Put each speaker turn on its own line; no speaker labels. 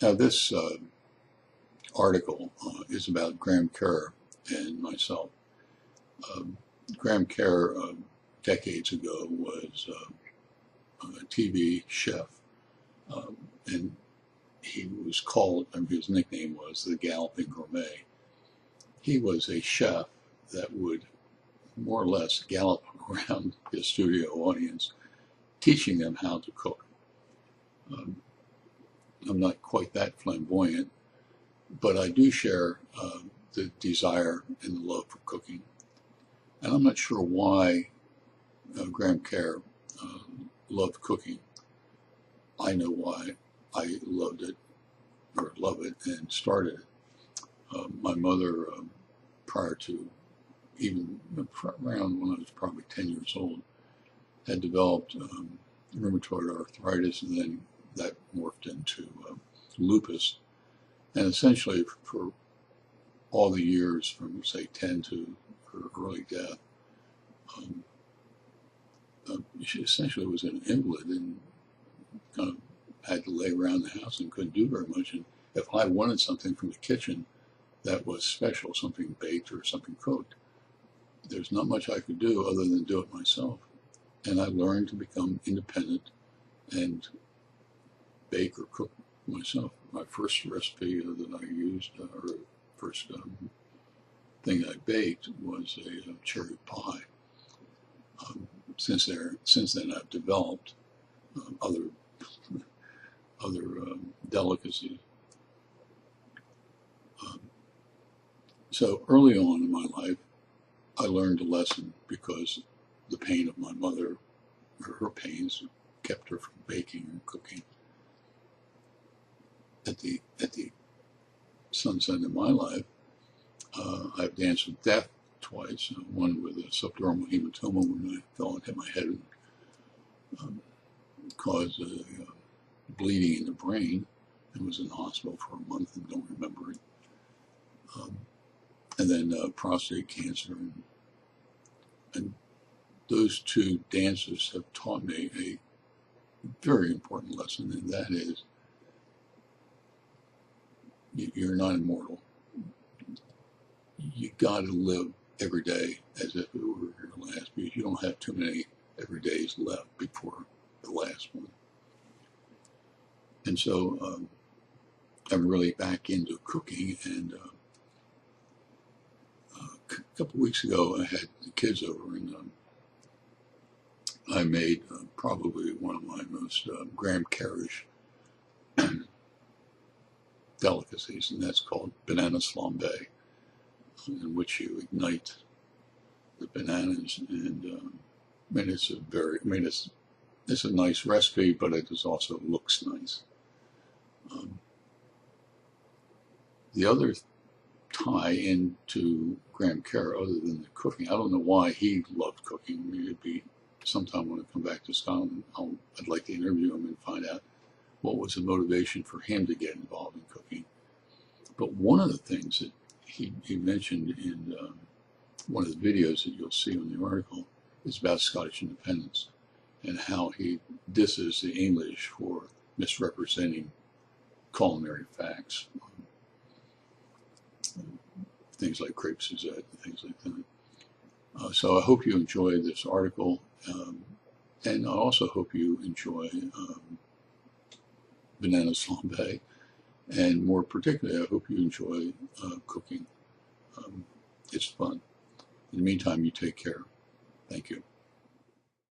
Now this article is about Graham Kerr and myself. Graham Kerr, decades ago, was a TV chef, and he was called, his nickname was the Galloping Gourmet. He was a chef that would more or less gallop around his studio audience, teaching them how to cook. I'm not quite that flamboyant, but I do share the desire and the love for cooking. And I'm not sure why Graham Kerr loved cooking. I know why I loved it, or love it, and started it. My mother, prior to even around when I was probably 10 years old, had developed rheumatoid arthritis, and then that morphed into lupus. And essentially, for all the years from, say, 10 to her early death, she essentially was an invalid and kind of had to lay around the house and couldn't do very much. And if I wanted something from the kitchen that was special, something baked or something cooked, there's not much I could do other than do it myself. And I learned to become independent and bake or cook myself. My first recipe that I used, or first thing I baked, was a cherry pie. Since then, I've developed other delicacies. So early on in my life, I learned a lesson because the pain of my mother, or her pains, kept her from baking and cooking. At the sunset of my life, I've danced with death twice. One with a subdermal hematoma when I fell and hit my head and caused bleeding in the brain, and was in the hospital for a month and don't remember it. And then prostate cancer, and those two dances have taught me a very important lesson, and that is, you're not immortal. You got to live every day as if it were your last, because you don't have too many every days left before the last one. And so I'm really back into cooking, and a couple of weeks ago I had the kids over, and I made probably one of my most Graham Kerrish delicacies, and that's called banana flambe, in which you ignite the bananas. And it's a nice recipe, but it also looks nice. The other tie into Graham Kerr, other than the cooking, I don't know why he loved cooking. Maybe it'd be sometime when I come back to Scotland, I'd like to interview him and find out what was the motivation for him to get involved in cooking. But one of the things that he mentioned in one of the videos that you'll see on the article is about Scottish independence, and how he disses the English for misrepresenting culinary facts. Things like crepe Suzette and things like that. So I hope you enjoy this article, and I also hope you enjoy banana flambe, and more particularly, I hope you enjoy cooking. It's fun. In the meantime, you take care. Thank you.